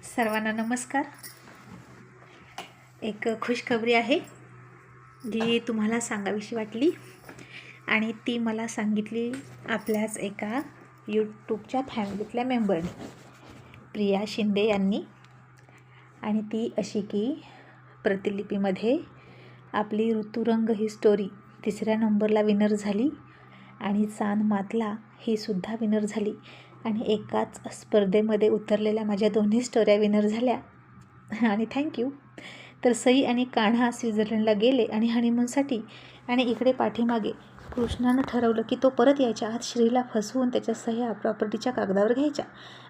सर्वांना नमस्कार. एक खुशखबरी आहे जी तुम्हाला सांगावीशी वाटली आणि ती मला सांगितली आपल्याच एका यूट्यूबच्या फॅमिलीतल्या मेंबरने, प्रिया शिंदे यांनी. आणि ती अशी की प्रतिलिपीमध्ये आपली ऋतुरंग ही स्टोरी 3ऱ्या नंबरला विनर झाली आणि चांद मातला ही सुद्धा विनर झाली. आणि एकाच स्पर्धेमध्ये उतरलेल्या माझ्या दोन्ही स्टोऱ्या विनर झाल्या आणि थँक्यू. तर सई आणि कान्हा स्वित्झर्लंडला गेले आणि हनीमूनसाठी. आणि इकडे पाठीमागे कृष्णानं ठरवलं की तो परत यायच्या आत श्रीला फसवून त्याच्या सह्या प्रॉपर्टीच्या कागदावर घ्यायच्या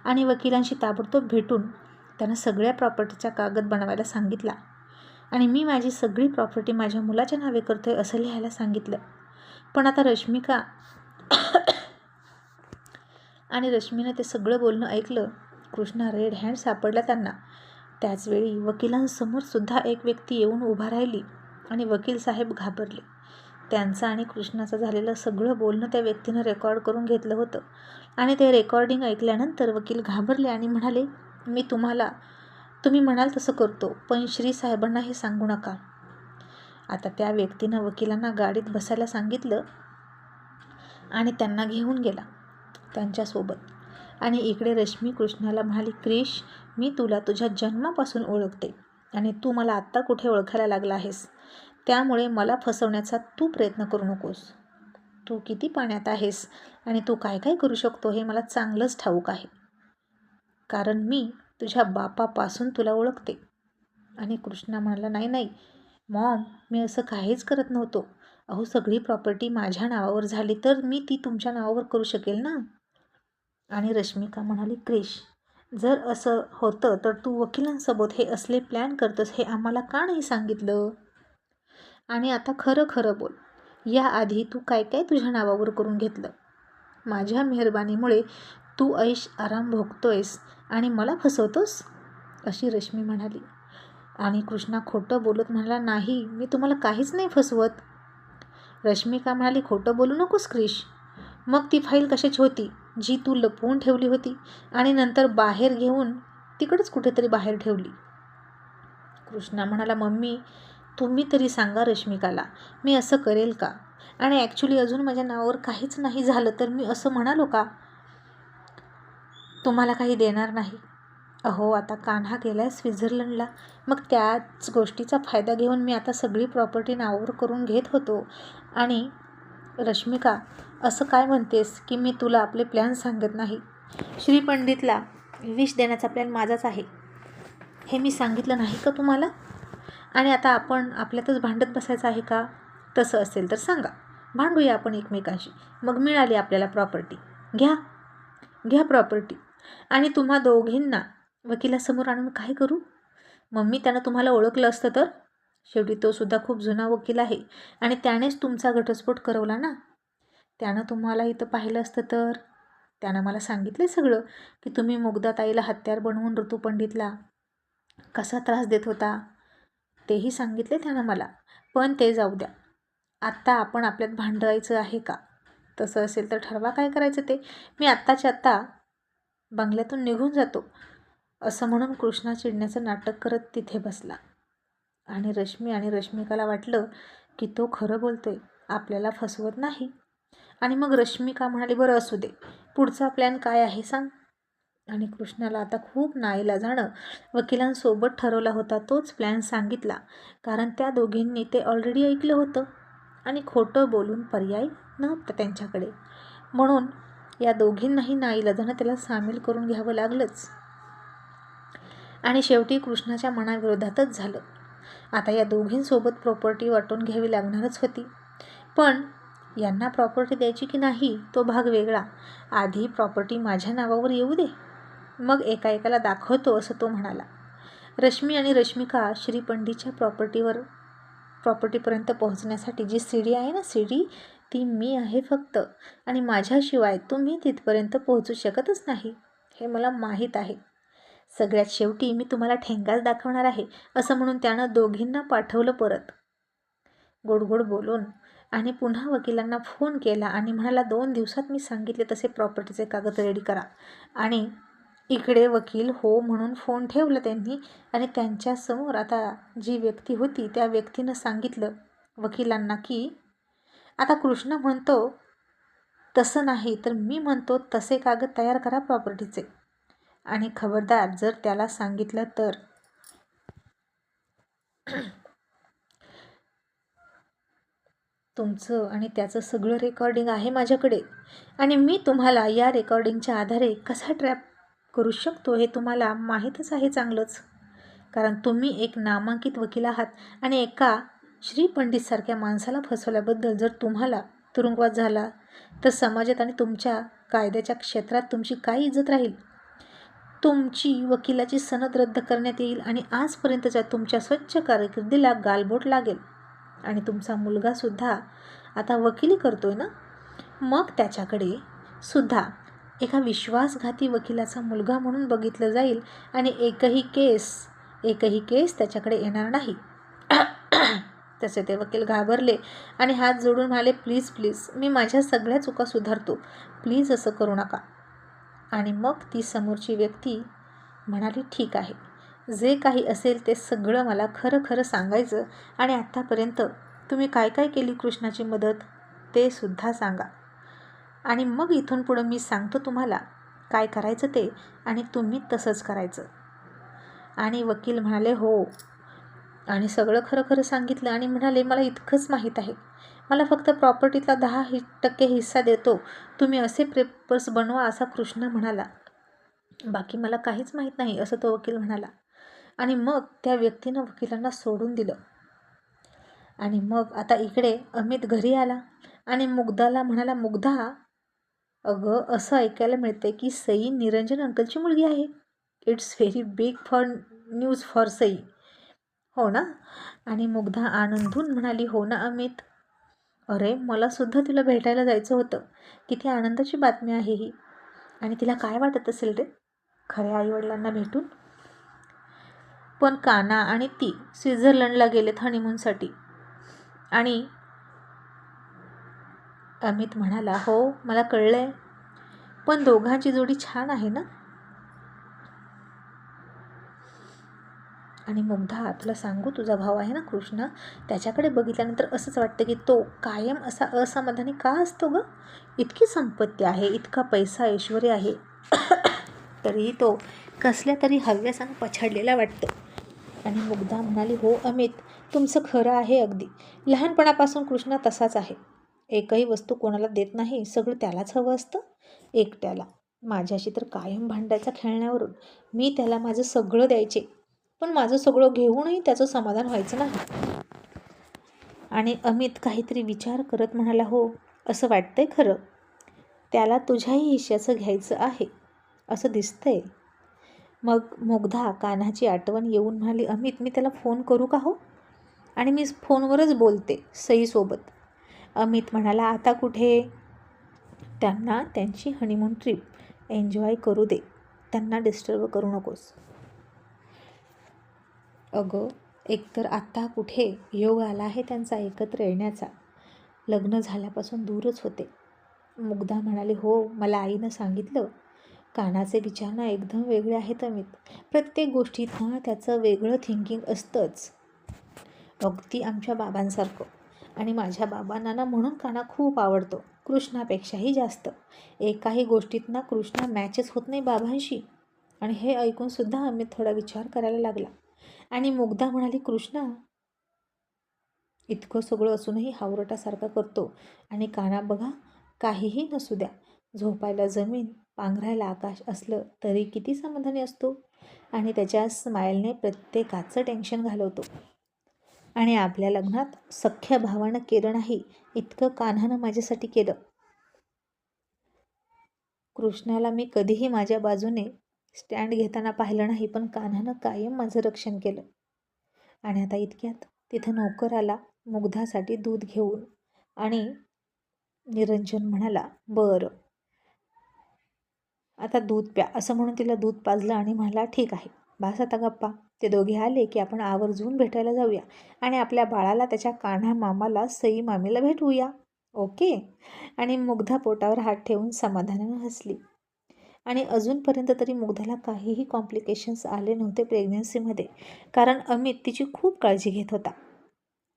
आणि वकिलांशी ताबडतोब भेटून त्यानं सगळ्या प्रॉपर्टीचा कागद बनवायला सांगितला. आणि मी माझी सगळी प्रॉपर्टी माझ्या मुलाच्या नावे करतोय असं लिहायला सांगितलं. पण आता रश्मिका आणि रश्मीनं ते सगळं बोलणं ऐकलं. कृष्णा रेड हँड सापडला त्यांना. त्याचवेळी वकिलांसमोर सुद्धा एक व्यक्ती येऊन उभा राहिली आणि वकील साहेब घाबरले. त्यांचं आणि कृष्णाचं झालेलं सगळं बोलणं त्या व्यक्तीनं रेकॉर्ड करून घेतलं होतं. आणि ते रेकॉर्डिंग ऐकल्यानंतर वकील घाबरले आणि म्हणाले, मी तुम्ही म्हणाल तसं करतो, पण श्री साहेबांना हे सांगू नका. आता त्या व्यक्तीनं वकिलांना गाडीत बसायला सांगितलं आणि त्यांना घेऊन गेला त्यांच्यासोबत. आणि इकडे रश्मी कृष्णाला म्हणाली, क्रिश, मी तुला तुझ्या जन्मापासून ओळखते आणि तू मला आत्ता कुठे ओळखायला लागला आहेस. त्यामुळे मला फसवण्याचा तू प्रयत्न करू नकोस. तू किती पाण्यात आहेस आणि तू काय काय करू शकतो हे मला चांगलंच ठाऊक आहे, कारण मी तुझ्या बापापासून तुला ओळखते. आणि कृष्णा म्हणाला, नाही मॉम, मी असं काहीच करत नव्हतो. अहो, सगळी प्रॉपर्टी माझ्या नावावर झाली तर मी ती तुमच्या नावावर करू शकेल ना. आणि रश्मिका म्हणाली, क्रिश, जर असं होतं तर तू वकिलांसोबत हे असले प्लॅन करतोस हे आम्हाला का नाही सांगितलं. आणि आता खरं बोल, याआधी तू काय काय तुझ्या नावावर करून घेतलं. माझ्या मेहरबानीमुळे तू ऐश आराम भोगतोयस आणि मला फसवतोस, अशी रश्मी म्हणाली. आणि कृष्णा खोटं बोलत म्हणाला, नाही, मी तुम्हाला काहीच नाही फसवत. रश्मिका म्हणाली, खोटं बोलू नकोस क्रिश. मग ती फाईल कशाची होती जी तू लपवून ठेवली होती आणि नंतर बाहेर घेऊन तिकडंच कुठेतरी बाहेर ठेवली. कृष्णा म्हणाला, मम्मी, तुम्ही तरी सांगा रश्मिकाला, मी असं करेल का. आणि ॲक्च्युली अजून माझ्या नावावर काहीच नाही झालं तर मी असं म्हणालो का तुम्हाला काही देणार नाही. अहो, आता कान्हा गेला आहे स्वित्झर्लंडला, मग त्याच गोष्टीचा फायदा घेऊन मी आता सगळी प्रॉपर्टी नावावर करून घेत होतो. आणि रश्मिका, असं काय म्हणतेस की मी तुला आपले प्लॅन सांगत नाही. श्रीपंडितला विष देण्याचा प्लॅन माझाच आहे हे मी सांगितलं नाही का तुम्हाला. आणि आता आपण आपल्यातच भांडत बसायचं आहे का. तसं असेल तर सांगा, भांडूया आपण एकमेकांशी, मग मिळाली आपल्याला प्रॉपर्टी. घ्या प्रॉपर्टी. आणि तुम्हा दोघींना वकिलासमोर आणून काय करू. मम्मी, त्यानं तुम्हाला ओळखलं असतं तर. शेवटी तो सुद्धा खूप जुना वकील आहे आणि त्यानेच तुमचा घटस्फोट करवला ना. त्यानं तुम्हाला इथं पाहिलं असतं तर. त्यानं मला सांगितलं सगळं की तुम्ही मुग्धाताईला हत्यार बनवून ऋतुपंडितला कसा त्रास देत होता, तेही सांगितले त्यानं मला. पण ते जाऊ द्या, आत्ता आपण आपल्यात भांडायचं आहे का. तसं असेल तर ठरवा काय करायचं ते. मी आत्ताच्या आत्ता बंगल्यातून निघून जातो, असं म्हणून कृष्णा चिडण्याचं नाटक करत तिथे बसला. आणि रश्मी आणि रश्मिकाला वाटलं की तो खरं बोलतोय, आपल्याला फसवत नाही. आणि मग रश्मिका म्हणाली, बरं असू दे, पुढचा प्लॅन काय आहे सांग. आणि कृष्णाला आता खूप नाईलाजानं वकिलांसोबत ठरवला होता तोच प्लॅन सांगितला, कारण त्या दोघींनी ते ऑलरेडी ऐकलं होतं आणि खोटं बोलून पर्याय नव्हता त्यांच्याकडे. म्हणून या दोघींनाही नाईलाजानं त्याला सामील करून घ्यावं लागलंच. आणि शेवटी कृष्णाच्या मनाविरोधातच झालं. आता या दोघींसोबत प्रॉपर्टी वाटून घ्यावी लागणारच होती. पण यांना प्रॉपर्टी द्यायची की नाही तो भाग वेगळा. आधी प्रॉपर्टी माझ्या नावावर येऊ दे, मग एकाला दाखवतो, असं तो म्हणाला. रश्मी आणि रश्मिका श्रीपंडितच्या प्रॉपर्टीपर्यंत पोहोचण्यासाठी जी सीडी आहे ना, सीडी ती मी आहे फक्त. आणि माझ्याशिवाय तुम्ही तिथपर्यंत पोहोचू शकतच नाही, हे मला माहीत आहे. सगळ्यात शेवटी मी तुम्हाला ठेंगाच दाखवणार आहे, असं म्हणून त्यानं दोघींना पाठवलं परत गोड बोलून. आणि पुन्हा वकिलांना फोन केला आणि म्हणाला, 2 दिवसात मी सांगितले तसे प्रॉपर्टीचे कागद रेडी करा आणि इकडे वकील हो म्हणून फोन ठेवला त्यांनी आणि त्यांच्यासमोर आता जी व्यक्ती होती त्या व्यक्तीनं सांगितलं वकिलांना की आता कृष्ण म्हणतो तसं नाही तर मी म्हणतो तसे कागद तयार करा प्रॉपर्टीचे, आणि खबरदार जर त्याला सांगितलं तर तुमचं आणि त्याचं सगळं रेकॉर्डिंग आहे माझ्याकडे, आणि मी तुम्हाला या रेकॉर्डिंगच्या आधारे कसा ट्रॅप करू शकतो हे तुम्हाला माहीतच आहे चांगलंच. कारण तुम्ही एक नामांकित वकील आहात आणि एका श्री पंडितसारख्या माणसाला फसवल्याबद्दल जर तुम्हाला तुरुंगवास झाला तर समाजात आणि तुमच्या कायद्याच्या क्षेत्रात तुमची काय इज्जत राहील? तुमची वकिलाची सनद रद्द करण्यात येईल आणि आजपर्यंतच्या तुमच्या स्वच्छ कारकिर्दीला गालबोट लागेल. आणि तुमचा मुलगासुद्धा आता वकिली करतोय ना, मग त्याच्याकडे सुद्धा एका विश्वासघाती वकिलाचा मुलगा म्हणून बघितलं जाईल आणि एकही केस त्याच्याकडे येणार नाही. तसे ते वकील घाबरले आणि हात जोडून म्हणाले, प्लीज प्लीज, मी माझ्या सगळ्या चुका सुधारतो, प्लीज असं करू नका. आणि मग ती समोरची व्यक्ती म्हणाली, ठीक आहे, जे काही असेल ते सगळं मला खरं खरं सांगायचं आणि आत्तापर्यंत तुम्ही काय काय केली कृष्णाची मदत ते सुद्धा सांगा, आणि मग इथून पुढं मी सांगतो तुम्हाला काय करायचं ते, आणि तुम्ही तसंच करायचं. आणि वकील म्हणाले हो, आणि सगळं खरं खरं सांगितलं आणि म्हणाले, मला इतकंच माहीत आहे, मला फक्त प्रॉपर्टीतला 10% हिस्सा देतो, तुम्ही असे पेपर्स बनवा असा कृष्ण म्हणाला, बाकी मला काहीच माहीत नाही असं तो वकील म्हणाला. आणि मग त्या व्यक्तीनं वकिलांना सोडून दिलं. आणि मग आता इकडे अमित घरी आला आणि मुग्धाला म्हणाला, मुग्धा, अगं असं ऐकायला मिळते की सई निरंजन अंकलची मुलगी आहे. It's very big for news for Sai, हो ना? आणि मुग्धा आनंदून म्हणाली, हो ना अमित, अरे मला सुद्धा तिला भेटायला जायचं होतं, किती आनंदाची बातमी आहे ही. आणि तिला काय वाटत असेल रे खऱ्या आईवडिलांना भेटून. पण काना आणि ती स्वित्झर्लंडला गेलेत हनीमूनसाठी. आणि अमित म्हणाला, हो मला कळलंय, पण दोघांची जोडी छान आहे ना. आणि मुग्धा, तुला सांगू, तुझा भाऊ आहे ना कृष्ण, त्याच्याकडे बघितल्यानंतर असंच वाटतं की तो कायम असा असमाधानी का असतो ग. इतकी संपत्ती आहे, इतका पैसा ऐश्वर आहे, तरीही तो कसल्या तरी हव्यासानं पछाडलेला वाटतो. आणि मुग्धा म्हणाली, हो अमित, तुमचं खरं आहे अगदी, लहानपणापासून कृष्णा तसाच आहे, एकही वस्तू कोणाला देत नाही, सगळं त्यालाच हवं असतं एकट्याला. माझ्याशी तर कायम भांडायचा खेळण्यावरून, मी त्याला माझं सगळं द्यायचे, पण माझं सगळं घेऊनही त्याचं समाधान व्हायचं नाही. आणि अमित काहीतरी विचार करत म्हणाला, हो असं वाटतंय खरं, त्याला तुझ्याही हिश्श्याचं घ्यायचं आहे असं दिसतंय. मग मुग्धा कान्हाची आठवण येऊन म्हणाली, अमित मी त्याला फोन करू का हो? आणि मी फोनवरच बोलते सईसोबत. अमित म्हणाला, आता कुठे, त्यांना त्यांची हनीमून ट्रिप एन्जॉय करू दे, त्यांना डिस्टर्ब करू नकोस. अगं एकतर आत्ता कुठे योग आला आहे त्यांचा एकत्र येण्याचा, लग्न झाल्यापासून दूरच होते. मुग्धा म्हणाली, हो मला आईनं सांगितलं, कानाचे विचार ना एकदम वेगळे आहेत अमित, प्रत्येक गोष्टीत ना त्याचं वेगळं थिंकिंग असतंच, अगदी आमच्या बाबांसारखं. आणि माझ्या बाबांना ना म्हणून काना खूप आवडतो, कृष्णापेक्षाही जास्त. एकाही गोष्टीत ना कृष्णा मॅचच होत नाही बाबांशी. आणि हे ऐकूनसुद्धा अमित थोडा विचार करायला लागला. आणि मुग्धा म्हणाली, कृष्णा इतकं सगळं असूनही हावरटासारखा करतो, आणि काना बघा, काहीही नसू द्या, झोपायला जमीन, पांघरायला आकाश असलं तरी किती समाधानी असतो, आणि त्याच्या स्माईलने प्रत्येकाचं टेन्शन घालवतो. आणि आपल्या लग्नात सख्ख्या भावानं केलं नाही इतकं कान्हानं माझ्यासाठी केलं. कृष्णाला मी कधीही माझ्या बाजूने स्टँड घेताना पाहिलं नाही, पण कान्हानं कायम माझं रक्षण केलं. आणि आता इतक्यात तिथं नोकर आला मुग्धासाठी दूध घेऊन, आणि निरंजन म्हणाला, बरं आता दूध प्या असं म्हणून तिला दूध पाजलं आणि म्हणाला, ठीक आहे बस आता गप्पा. ते दोघे आले की आपण आवर्जून भेटायला जाऊया आणि आपल्या बाळाला त्याच्या कान्हा मामाला सई मामीला भेटवूया, ओके. आणि मुग्धा पोटावर हात ठेवून समाधानानं हसली. आणि अजूनपर्यंत तरी मुग्धाला काहीही कॉम्प्लिकेशन्स आले नव्हते प्रेग्नन्सीमध्ये, कारण अमित तिची खूप काळजी घेत होता.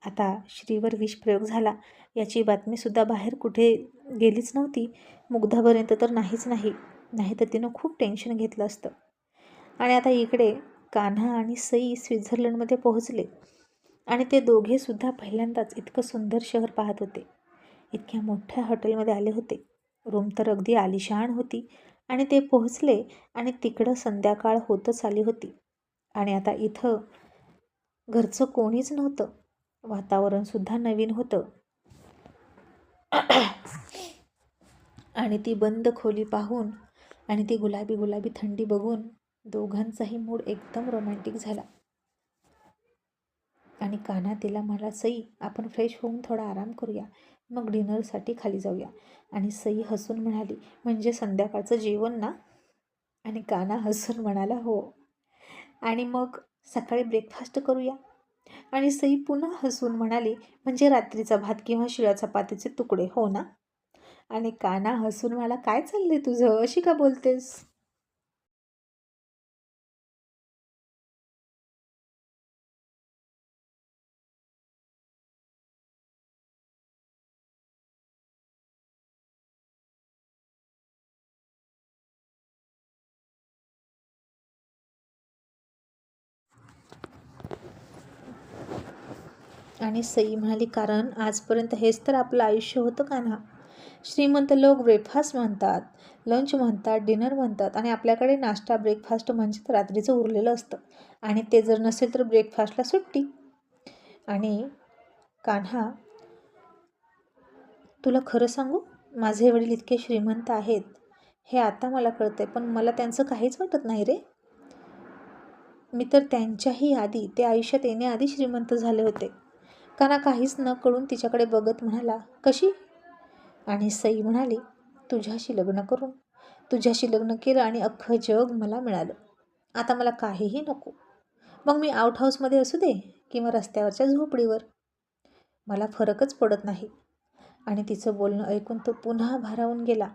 आता श्रीवर विषप्रयोग झाला याची बातमीसुद्धा बाहेर कुठे गेलीच नव्हती, मुग्धापर्यंत तर नाही तर तिनं खूप टेन्शन घेतलं असतं. आणि आता इकडे कान्हा आणि सई स्वित्झर्लंडमध्ये पोहोचले आणि ते दोघेसुद्धा पहिल्यांदाच इतकं सुंदर शहर पाहत होते. इतक्या मोठ्या हॉटेलमध्ये आले होते. रूम तर अगदी आलिशान होती आणि ते पोहोचले आणि तिकडं संध्याकाळ होतच आली होती आणि आता इथं घरचं कोणीच नव्हतं. वातावरणसुद्धा नवीन होतं आणि ती बंद खोली पाहून आणि ती गुलाबी थंडी बघून दोघांचाही मूड एकदम रोमॅन्टिक झाला. आणि कान्हा तिला म्हणाला, सई आपण फ्रेश होऊन थोडा आराम करूया, मग डिनरसाठी खाली जाऊया. आणि सई हसून म्हणाली, म्हणजे संध्याकाळचं जेवण ना? आणि कान्हा हसून म्हणाला, हो. आणि मग सकाळी ब्रेकफास्ट करूया. आणि सई पुन्हा हसून म्हणाली, म्हणजे रात्रीचा भात किंवा शिळ्या चपातीचे तुकडे, हो ना? आणि कान्हा हसून म्हणाला, काय चाललंय तुझं, अशी का बोलतेस? आणि सई म्हणाली, कारण आजपर्यंत हेच तर आपलं आयुष्य होतं कान्हा. श्रीमंत लोक ब्रेकफास्ट म्हणतात, लंच म्हणतात, डिनर म्हणतात आणि आपल्याकडे नाश्ता ब्रेकफास्ट म्हणजे रात्रीचं उरलेलं असतं आणि ते जर नसेल तर ब्रेकफास्टला सुट्टी. आणि कान्हा, तुला खरं सांगू, माझे वडील इतके श्रीमंत आहेत हे आता मला कळतंय, पण मला त्यांचं काहीच वाटत नाही रे. मी तर त्यांच्याही आधी, ते आयुष्यात येण्याआधी श्रीमंत झाले होते. कान्हा काहीच न कळून तिच्याकडे बघत म्हणाला, कशी? आणि सई म्हणाली, तुझ्याशी लग्न करून. तुझ्याशी लग्न केलं आणि अख्खं जग मला मिळालं. आता मला काहीही नको. मग मी आउट हाऊसमध्ये असू दे किंवा रस्त्यावरच्या झोपडीवर, मला फरकच पडत नाही. आणि तिचं बोलणं ऐकून तो पुन्हा भारावून गेला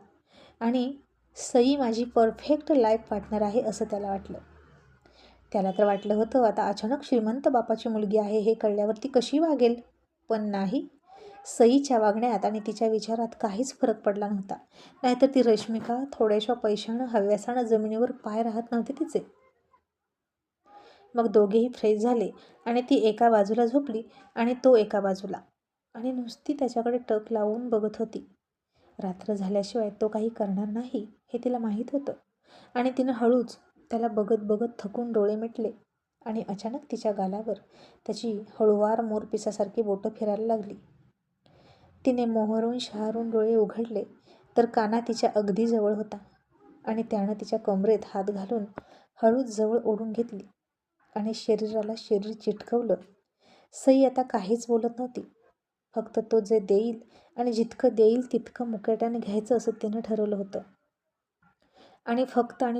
आणि सई माझी परफेक्ट लाईफ पार्टनर आहे असं त्याला वाटलं. त्याला तर वाटलं होतं आता अचानक श्रीमंत बापाची मुलगी आहे हे कळल्यावर ती कशी वागेल, पण नाही. सईच्या वागण्यात आणि तिच्या विचारात काहीच फरक पडला नव्हता. नाहीतर ती रश्मिका थोड्याशा पैशानं हव्यासानं जमिनीवर पाय राहत नव्हते तिचे. मग दोघेही फ्रेश झाले आणि ती एका बाजूला झोपली आणि तो एका बाजूला आणि नुसती त्याच्याकडे टक लावून बघत होती. रात्र झाल्याशिवाय तो काही करणार नाही हे तिला माहीत होतं आणि तिनं हळूच त्याला बघत बघत थकून डोळे मिटले आणि अचानक तिच्या गालावर त्याची हळूवार मोरपिसासारखी बोटं फिरायला लागली. तिने मोहरून शहारून डोळे उघडले तर कान्हा तिच्या अगदी जवळ होता आणि त्यानं तिच्या कमरेत हात घालून हळूच जवळ ओढून घेतली आणि शरीराला शरीर चिटकवलं. सई आता काहीच बोलत नव्हती. फक्त तो जे देईल आणि जितकं देईल तितकं मुकाट्याने घ्यायचं असं तिनं ठरवलं होतं. आणि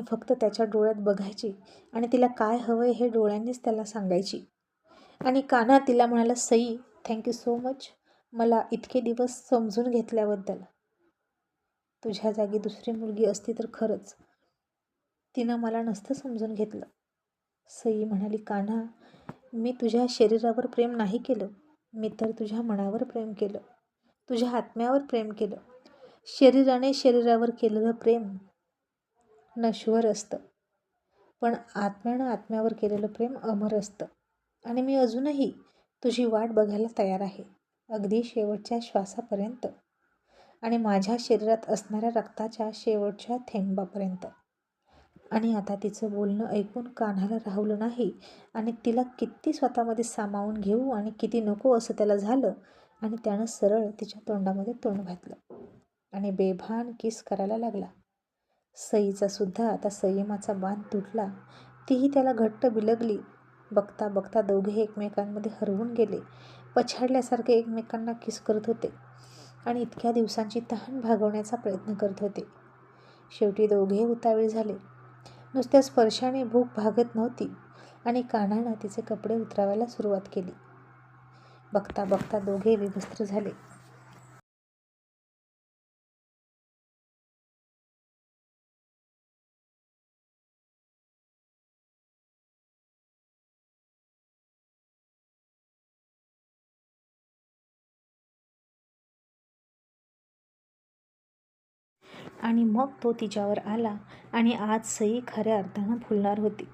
फक्त त्याच्या डोळ्यात बघायची आणि तिला काय हवंय हे डोळ्यांनीच त्याला सांगायची. आणि कान्हा तिला म्हणाला, सई थँक्यू सो मच मला इतके दिवस समजून घेतल्याबद्दल. तुझ्या जागी दुसरी मुलगी असती तर खरंच तिनं मला नसतं समजून घेतलं. सई म्हणाली, कान्हा मी तुझ्या शरीरावर प्रेम नाही केलं, मी तर तुझ्या मनावर प्रेम केलं, तुझ्या आत्म्यावर प्रेम केलं. शरीराने शरीरावर केलेलं प्रेम नश्वर असतं, पण आत्म्यानं आत्म्यावर केलेलं प्रेम अमर असतं. आणि मी अजूनही तुझी वाट बघायला तयार आहे, अगदी शेवटच्या श्वासापर्यंत आणि माझ्या शरीरात असणाऱ्या रक्ताच्या शेवटच्या थेंबापर्यंत. आणि आता तिचं बोलणं ऐकून कान्हाला राहवलं नाही आणि तिला किती स्वतःमध्ये सामावून घेऊ आणि किती नको असं त्याला झालं आणि त्यानं सरळ तिच्या तोंडामध्ये तोंड घातलं आणि बेभान किस करायला लागला. सईचा सुद्धा आता संयमाचा बांध तुटला. तीही त्याला घट्ट बिलगली. बघता बघता दोघे एकमेकांमध्ये हरवून गेले. पछाडल्यासारखे एकमेकांना किस करत होते आणि इतक्या दिवसांची तहान भागवण्याचा प्रयत्न करत होते. शेवटी दोघे उतावीळ झाले. नुसत्या स्पर्शाने भूक भागत नव्हती आणि कान्हानं तिचे कपडे उतरवायला सुरुवात केली. बघता बघता दोघे विवस्त्र झाले. आणि मग तो तिच्यावर आला आणि आज सई खऱ्या अर्थानं फुलणार होती.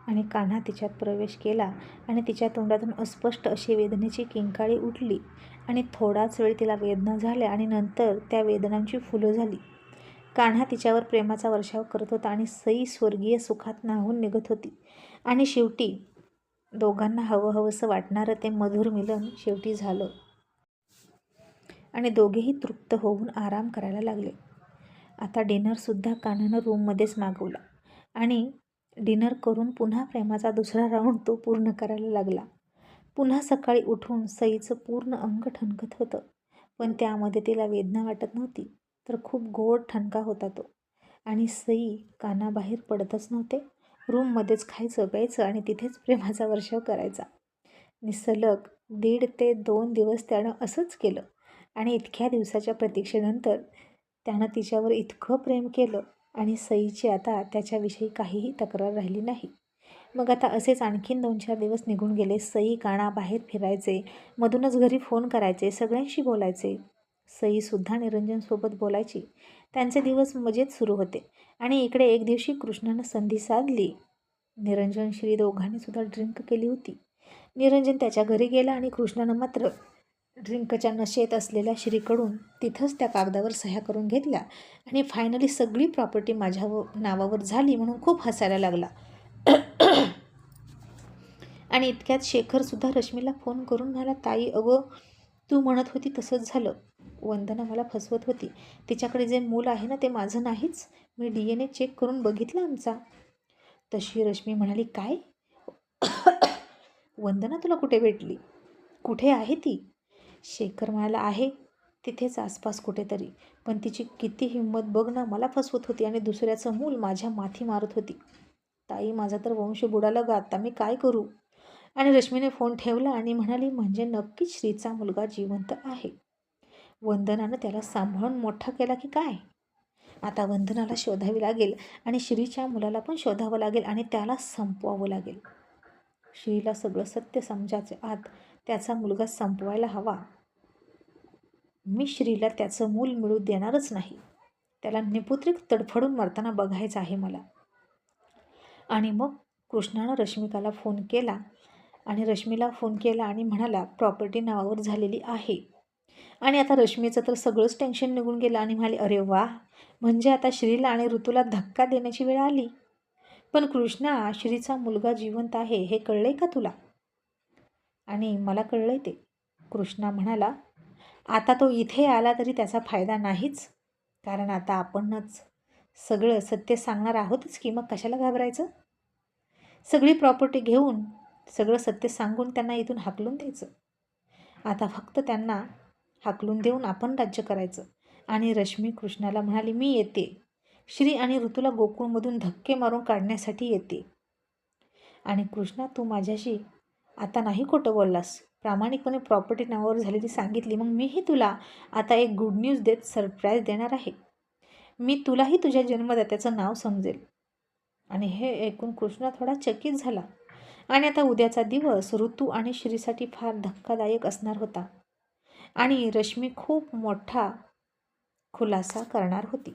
आणि कान्हा तिच्यात प्रवेश केला आणि तिच्या तोंडातून अस्पष्ट अशी वेदनेची किंकाळी उठली आणि थोडाच वेळ तिला वेदना झाल्या आणि नंतर त्या वेदनांची फुलं झाली. कान्हा तिच्यावर प्रेमाचा वर्षाव करत होता आणि सई स्वर्गीय सुखात न्हाऊन निघत होती. आणि शेवटी दोघांना हवंहवंसं वाटणारं ते मधुर मिलन शेवटी झालं आणि दोघेही तृप्त होऊन आराम करायला लागले. आता डिनरसुद्धा कान्हानं रूममध्येच मागवला आणि डिनर करून पुन्हा प्रेमाचा दुसरा राऊंड तो पूर्ण करायला लागला. पुन्हा सकाळी उठून सईचं पूर्ण अंग ठणकत होतं, पण त्यामध्ये तिला वेदना वाटत नव्हती, तर खूप गोड ठणका होता तो. आणि सई कानाबाहेर पडतच नव्हते. रूममध्येच खायचं प्यायचं आणि तिथेच प्रेमाचा वर्षाव करायचा. सलग 1.5 ते 2 दिवस त्यानं असंच केलं. आणि इतक्या दिवसाच्या प्रतीक्षेनंतर त्यानं तिच्यावर इतकं प्रेम केलं आणि सईची आता त्याच्याविषयी काहीही तक्रार राहिली नाही. मग आता असेच आणखीन 2-4 दिवस निघून गेले. सई कानाबाहेर फिरायचे, मधूनच घरी फोन करायचे, सगळ्यांशी बोलायचे. सईसुद्धा निरंजनसोबत बोलायची. त्यांचे दिवस मजेत सुरू होते. आणि इकडे एक दिवशी कृष्णानं संधी साधली. निरंजन श्री दोघांनीसुद्धा ड्रिंक केली होती. निरंजन त्याच्या घरी गेला आणि कृष्णानं मात्र ड्रिंकच्या नशेत असलेल्या श्रीकडून तिथंच त्या कागदावर सह्या करून घेतल्या आणि फायनली सगळी प्रॉपर्टी माझ्या नावावर झाली म्हणून खूप हसायला लागला. आणि इतक्यात शेखरसुद्धा रश्मीला फोन करून म्हणाला, ताई अगं तू म्हणत होती तसंच झालं. वंदना मला फसवत होती. तिच्याकडे जे मूल आहे ना ते माझं नाहीच. मी DNA चेक करून बघितलं आमचा. तशी रश्मी म्हणाली, काय? वंदना तुला कुठे भेटली? कुठे आहे ती? शेखर म्हणाला, आहे तिथेच आसपास कुठेतरी. पण तिची किती हिंमत बघ ना, मला फसवत होती आणि दुसऱ्याचं मूल माझ्या माथी मारत होती. ताई माझा तर वंश बुडाला ग, आता मी काय करू? आणि रश्मीने फोन ठेवला आणि म्हणाली, म्हणजे नक्कीच श्रीचा मुलगा जिवंत आहे. वंदनानं त्याला सांभाळून मोठा केला की काय? आता वंदनाला शोधावी लागेल आणि श्रीच्या मुलाला पण शोधावं लागेल आणि त्याला संपवावं लागेल. श्रीला सगळं सत्य समजायचं आत त्याचा मुलगा संपवायला हवा. मी श्रीला त्याचं मूल मिळू देणारच नाही. त्याला निपुत्रिक तडफडून मरताना बघायचं आहे मला. आणि मग कृष्णानं रश्मिकाला फोन केला आणि रश्मीला फोन केला आणि म्हणाला, प्रॉपर्टी नावावर झालेली आहे. आणि आता रश्मीचं तर सगळंच टेन्शन निघून गेलं आणि म्हणाली, अरे वा, म्हणजे आता श्रीला आणि ऋतूला धक्का देण्याची वेळ आली. पण कृष्णा, श्रीचा मुलगा जिवंत आहे हे कळलंय का तुला? आणि मला कळलंय ते. कृष्णा म्हणाला, आता तो इथे आला तरी त्याचा फायदा नाहीच, कारण आता आपणच सगळं सत्य सांगणार आहोतच की, मग कशाला घाबरायचं? सगळी प्रॉपर्टी घेऊन सगळं सत्य सांगून त्यांना इथून हाकलून द्यायचं. आता फक्त त्यांना हाकलून देऊन आपण राज्य करायचं. आणि रश्मी कृष्णाला म्हणाली, मी येते. श्री आणि ऋतूला गोकुळमधून धक्के मारून काढण्यासाठी येते. आणि कृष्णा, तू माझ्याशी आता नाही खोटं बोललास, प्रामाणिकपणे प्रॉपर्टी नावावर झालेली सांगितली. मग मीही तुला आता एक गुड न्यूज देत सरप्राईज देणार आहे. मी तुलाही तुझ्या जन्मदात्याचं नाव समजेल. आणि हे ऐकून कृष्णा थोडा चकित झाला. आणि आता उद्याचा दिवस ऋतू आणि श्रीसाठी फार धक्कादायक असणार होता आणि रश्मी खूप मोठा खुलासा करणार होती.